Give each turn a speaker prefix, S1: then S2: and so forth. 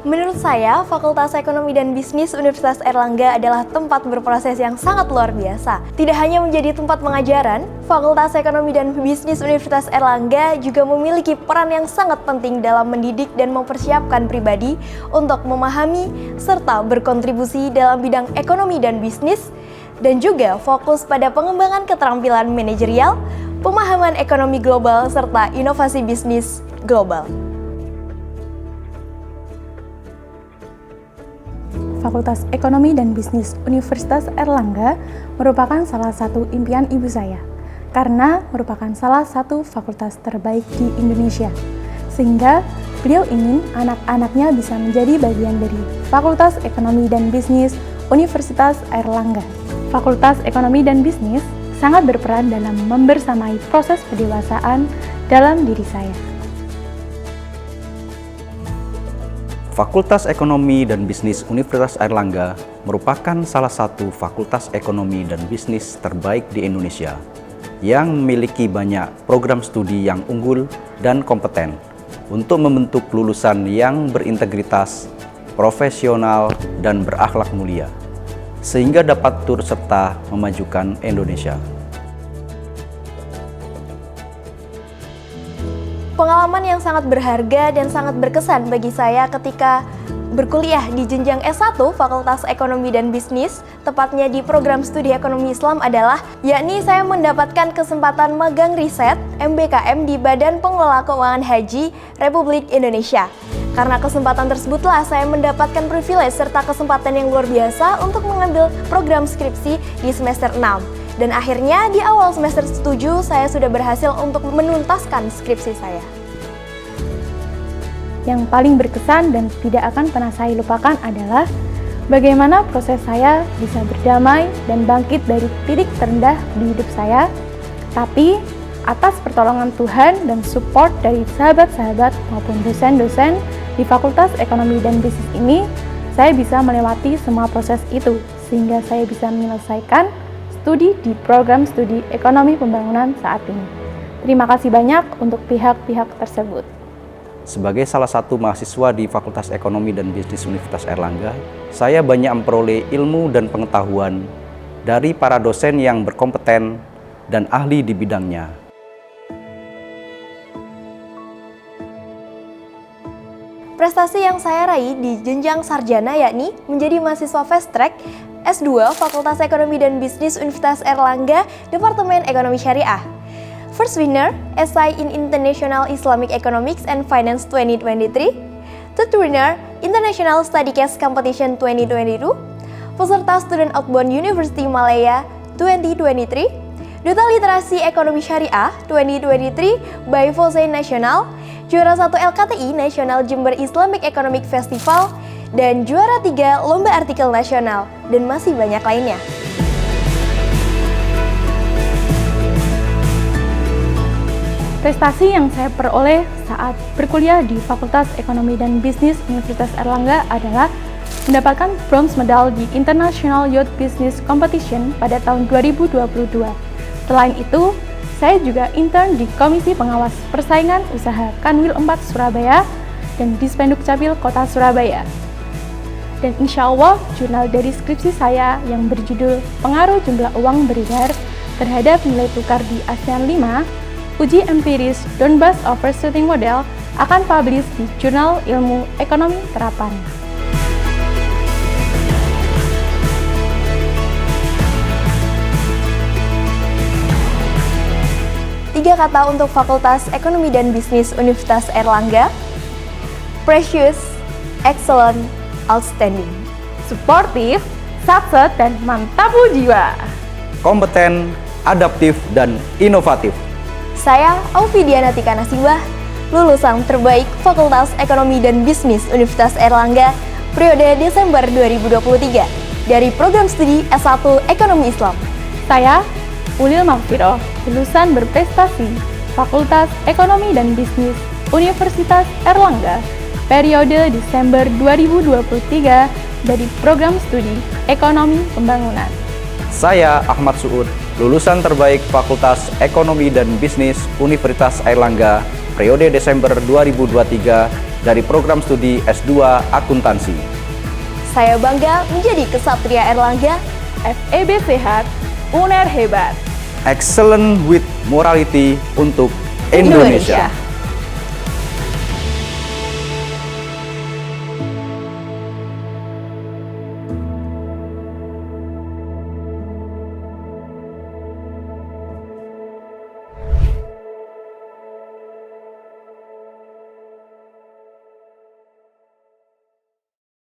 S1: Menurut saya, Fakultas Ekonomi dan Bisnis Universitas Airlangga adalah tempat berproses yang sangat luar biasa. Tidak hanya menjadi tempat pengajaran, Fakultas Ekonomi dan Bisnis Universitas Airlangga juga memiliki peran yang sangat penting dalam mendidik dan mempersiapkan pribadi untuk memahami serta berkontribusi dalam bidang ekonomi dan bisnis, dan juga fokus pada pengembangan keterampilan manajerial, pemahaman ekonomi global, serta inovasi bisnis global.
S2: Fakultas Ekonomi dan Bisnis Universitas Airlangga merupakan salah satu impian ibu saya, karena merupakan salah satu fakultas terbaik di Indonesia, sehingga beliau ingin anak-anaknya bisa menjadi bagian dari Fakultas Ekonomi dan Bisnis Universitas Airlangga. Fakultas Ekonomi dan Bisnis sangat berperan dalam membersamai proses pendewasaan dalam diri saya.
S3: Fakultas Ekonomi dan Bisnis Universitas Airlangga merupakan salah satu fakultas ekonomi dan bisnis terbaik di Indonesia yang memiliki banyak program studi yang unggul dan kompeten untuk membentuk lulusan yang berintegritas, profesional, dan berakhlak mulia, sehingga dapat turut serta memajukan Indonesia.
S1: Pengalaman yang sangat berharga dan sangat berkesan bagi saya ketika berkuliah di jenjang S1 Fakultas Ekonomi dan Bisnis, tepatnya di program studi ekonomi Islam adalah, yakni saya mendapatkan kesempatan magang riset MBKM di Badan Pengelola Keuangan Haji Republik Indonesia. Karena kesempatan tersebutlah saya mendapatkan privilege serta kesempatan yang luar biasa untuk mengambil program skripsi di semester 6. Dan akhirnya di awal semester 7 saya sudah berhasil untuk menuntaskan skripsi saya.
S2: Yang paling berkesan dan tidak akan pernah saya lupakan adalah bagaimana proses saya bisa berdamai dan bangkit dari titik terendah di hidup saya. Tapi atas pertolongan Tuhan dan support dari sahabat-sahabat maupun dosen-dosen di Fakultas Ekonomi dan Bisnis ini, saya bisa melewati semua proses itu sehingga saya bisa menyelesaikan studi di program studi ekonomi pembangunan saat ini. Terima kasih banyak untuk pihak-pihak tersebut.
S3: Sebagai salah satu mahasiswa di Fakultas Ekonomi dan Bisnis Universitas Airlangga, saya banyak memperoleh ilmu dan pengetahuan dari para dosen yang berkompeten dan ahli di bidangnya.
S1: Prestasi yang saya raih di jenjang sarjana yakni menjadi mahasiswa fast track S2 Fakultas Ekonomi dan Bisnis Universitas Airlangga, Departemen Ekonomi Syariah. First winner, SI in International Islamic Economics and Finance 2023. Third winner, International Study Case Competition 2022. Peserta Student Outbound University Malaya 2023. Duta Literasi Ekonomi Syariah 2023 by FOSE Nasional. Juara 1 LKTI National Jember Islamic Economic Festival, dan juara 3 Lomba Artikel Nasional, dan masih banyak lainnya.
S2: Prestasi yang saya peroleh saat berkuliah di Fakultas Ekonomi dan Bisnis Universitas Airlangga adalah mendapatkan bronze medal di International Youth Business Competition pada tahun 2022. Selain itu, saya juga intern di Komisi Pengawas Persaingan Usaha Kanwil 4 Surabaya dan Dispenduk Capil Kota Surabaya. Dan insya Allah, jurnal dari skripsi saya yang berjudul Pengaruh Jumlah Uang Beredar terhadap Nilai Tukar di ASEAN 5, Uji Empiris Donbas Overshooting Model akan publish di Jurnal Ilmu Ekonomi Terapan.
S1: Tiga kata untuk Fakultas Ekonomi dan Bisnis Universitas Airlangga: precious, excellent, outstanding.
S2: Suportif, satset, dan mantapu jiwa.
S3: Kompeten, adaptif, dan inovatif.
S1: Saya Aufidiana Tika Nasibah, lulusan terbaik Fakultas Ekonomi dan Bisnis Universitas Airlangga periode Desember 2023 dari program studi S1 Ekonomi Islam.
S2: Saya Ulil Magfiroh, lulusan berprestasi Fakultas Ekonomi dan Bisnis Universitas Airlangga periode Desember 2023 dari program studi Ekonomi Pembangunan.
S3: Saya Ahmad Suud, lulusan terbaik Fakultas Ekonomi dan Bisnis Universitas Airlangga periode Desember 2023 dari program studi S2 Akuntansi.
S1: Saya bangga menjadi Kesatria Erlangga.
S2: FEB sehat, UNER hebat.
S3: Excellent with morality untuk Indonesia.